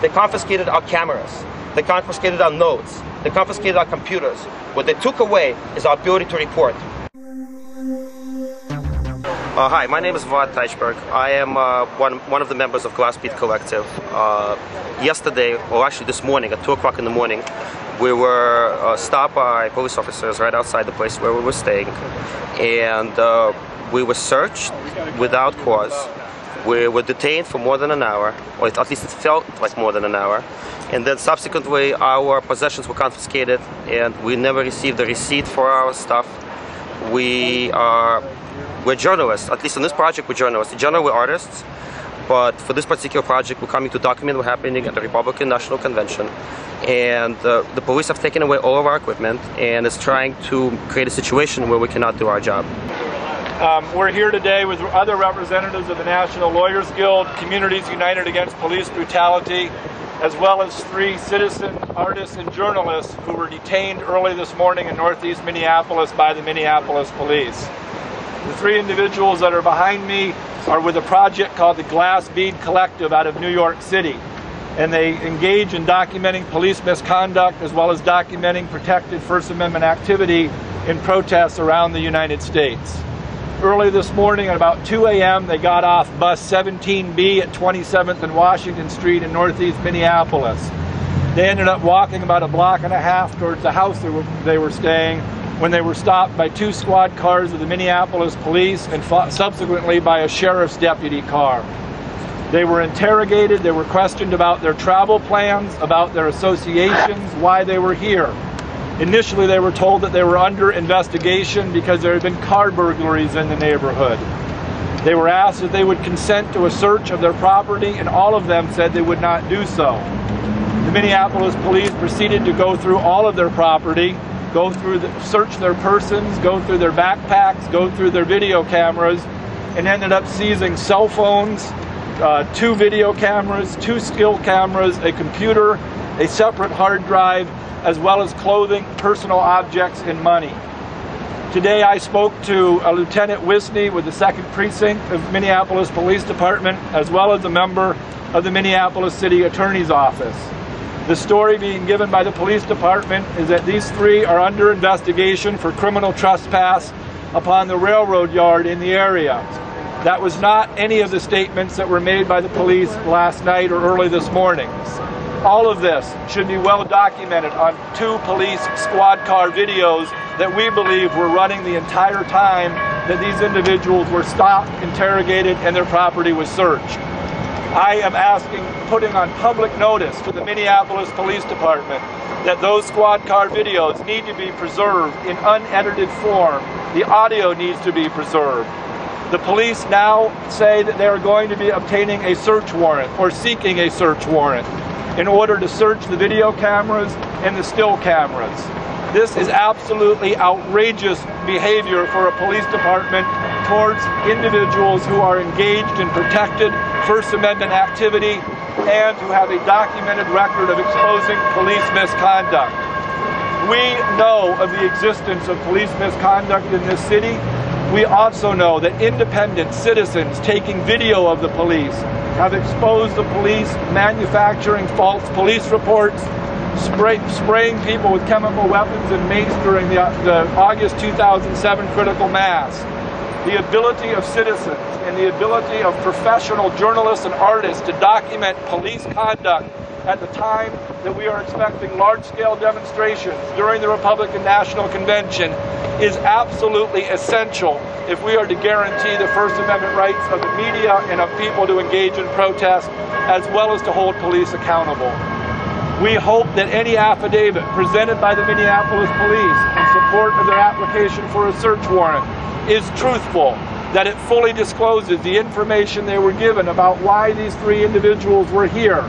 They confiscated our cameras. They confiscated our notes. They confiscated our computers. What they took away is our ability to report. Hi, my name is Vlad Teichberg. I am one of the members of Glass Beat Collective. Yesterday, or actually this morning, at 2 o'clock in the morning, we were stopped by police officers right outside the place where we were staying, and we were searched without cause. We were detained for more than an hour, or at least it felt like more than an hour, and then subsequently our possessions were confiscated, and we never received a receipt for our stuff. We're journalists. At least on this project, we're journalists. In general, we're artists, but for this particular project, we're coming to document what's happening at the Republican National Convention, and the police have taken away all of our equipment and is trying to create a situation where we cannot do our job. We're here today with other representatives of the National Lawyers Guild, Communities United Against Police Brutality, as well as 3 citizen artists and journalists who were detained early this morning in northeast Minneapolis by the Minneapolis police. The 3 individuals that are behind me are with a project called the Glass Bead Collective out of New York City, and they engage in documenting police misconduct as well as documenting protected First Amendment activity in protests around the United States. Early this morning at about 2 a.m. they got off bus 17B at 27th and Washington Street in northeast Minneapolis. They ended up walking about a block and a half towards the house they were staying when they were stopped by 2 squad cars of the Minneapolis police and subsequently by a sheriff's deputy car. They were interrogated, they were questioned about their travel plans, about their associations, why they were here. Initially, they were told that they were under investigation because there had been car burglaries in the neighborhood. They were asked if they would consent to a search of their property, and all of them said they would not do so. The Minneapolis police proceeded to go through all of their property, search their persons, go through their backpacks, go through their video cameras, and ended up seizing cell phones, 2 video cameras, 2 still cameras, a computer, a separate hard drive, as well as clothing, personal objects, and money. Today I spoke to Lieutenant Wisney with the 2nd Precinct of Minneapolis Police Department, as well as a member of the Minneapolis City Attorney's Office. The story being given by the police department is that these 3 are under investigation for criminal trespass upon the railroad yard in the area. That was not any of the statements that were made by the police last night or early this morning. All of this should be well documented on 2 police squad car videos that we believe were running the entire time that these individuals were stopped, interrogated, and their property was searched. I am putting on public notice to the Minneapolis Police Department that those squad car videos need to be preserved in unedited form. The audio needs to be preserved. The police now say that they are going to be obtaining a search warrant or seeking a search warrant in order to search the video cameras and the still cameras. This is absolutely outrageous behavior for a police department towards individuals who are engaged in protected First Amendment activity and who have a documented record of exposing police misconduct. We know of the existence of police misconduct in this city. We also know that independent citizens taking video of the police have exposed the police manufacturing false police reports, spraying people with chemical weapons and mace during the August 2007 critical mass. The ability of citizens and the ability of professional journalists and artists to document police conduct at the time that we are expecting large-scale demonstrations during the Republican National Convention is absolutely essential if we are to guarantee the First Amendment rights of the media and of people to engage in protest, as well as to hold police accountable. We hope that any affidavit presented by the Minneapolis police in support of their application for a search warrant is truthful, that it fully discloses the information they were given about why these 3 individuals were here,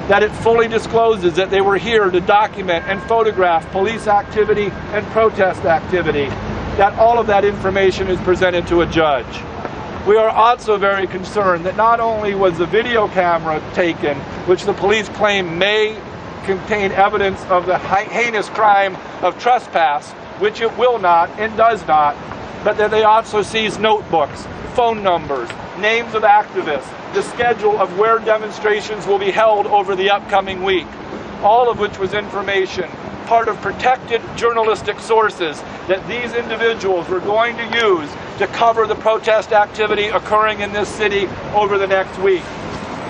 that it fully discloses that they were here to document and photograph police activity and protest activity, that all of that information is presented to a judge. We are also very concerned that not only was the video camera taken, which the police claim may contain evidence of the heinous crime of trespass, which it will not and does not, but that they also seized notebooks, phone numbers, names of activists, the schedule of where demonstrations will be held over the upcoming week, all of which was information, part of protected journalistic sources that these individuals were going to use to cover the protest activity occurring in this city over the next week.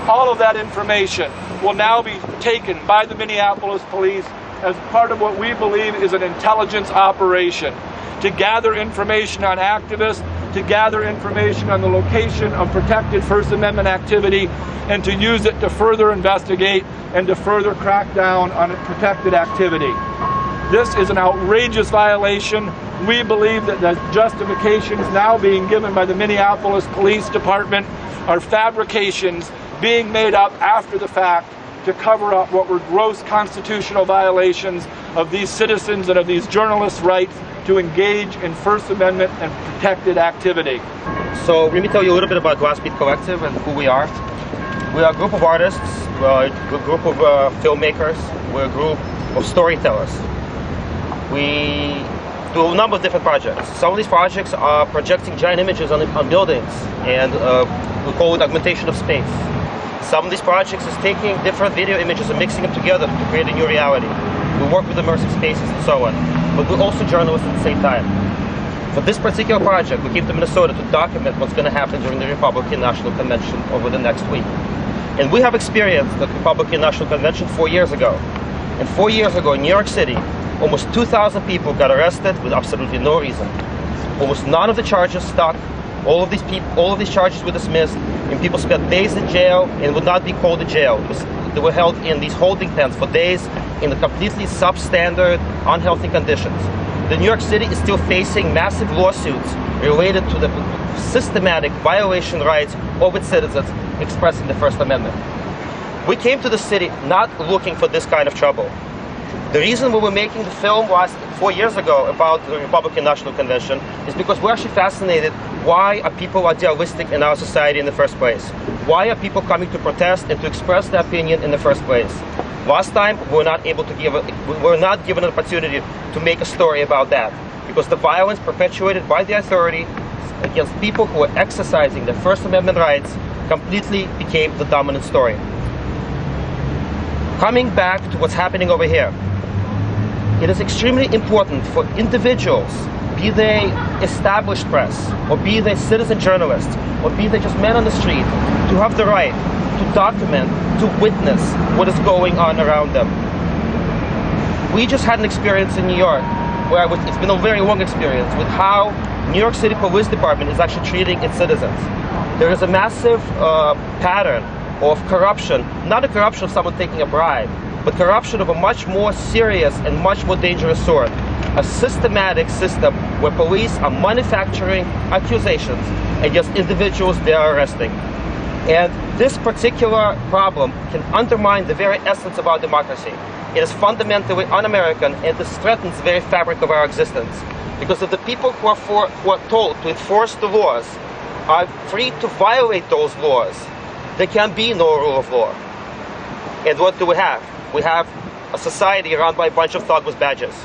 All of that information will now be taken by the Minneapolis police as part of what we believe is an intelligence operation to gather information on activists, to gather information on the location of protected First Amendment activity, and to use it to further investigate and to further crack down on protected activity. This is an outrageous violation. We believe that the justifications now being given by the Minneapolis Police Department are fabrications being made up after the fact to cover up what were gross constitutional violations of these citizens and of these journalists' rights to engage in First Amendment and protected activity. So let me tell you a little bit about Glass Bead Collective and who we are. We are a group of artists, a group of filmmakers, we're a group of storytellers. We do a number of different projects. Some of these projects are projecting giant images on buildings, and we call it augmentation of space. Some of these projects is taking different video images and mixing them together to create a new reality. We work with immersive spaces and so on, but we're also journalists at the same time. For this particular project, we came to Minnesota to document what's going to happen during the Republican National Convention over the next week. And we have experienced the Republican National Convention 4 years ago. And 4 years ago in New York City, almost 2,000 people got arrested with absolutely no reason. Almost none of the charges stuck. All of these charges were dismissed, and people spent days in jail and would not be called to jail. They were held in these holding pens for days in the completely substandard, unhealthy conditions. The New York City is still facing massive lawsuits related to the systematic violation rights of its citizens expressed in the First Amendment. We came to the city not looking for this kind of trouble. The reason we were making the film 4 years ago about the Republican National Convention is because we're actually fascinated why people idealistic in our society in the first place. Why are people coming to protest and to express their opinion in the first place? Last time we were not given an opportunity to make a story about that because the violence perpetuated by the authority against people who were exercising their First Amendment rights completely became the dominant story. Coming back to what's happening over here, it is extremely important for individuals, be they established press, or be they citizen journalists, or be they just men on the street, to have the right to document, to witness what is going on around them. We just had an experience in New York, where it's been a very long experience, with how New York City Police Department is actually treating its citizens. There is a massive pattern of corruption, not a corruption of someone taking a bribe, but corruption of a much more serious and much more dangerous sort. A systematic system where police are manufacturing accusations against individuals they are arresting. And this particular problem can undermine the very essence of our democracy. It is fundamentally un-American, and this threatens the very fabric of our existence. Because if the people who are told to enforce the laws are free to violate those laws, there can be no rule of law. And what do we have? We have a society run by a bunch of thug with badges.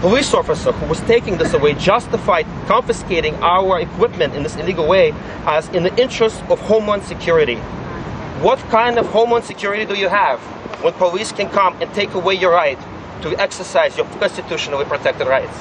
Police officer who was taking this away justified confiscating our equipment in this illegal way as in the interest of Homeland Security. What kind of Homeland Security do you have when police can come and take away your right to exercise your constitutionally protected rights?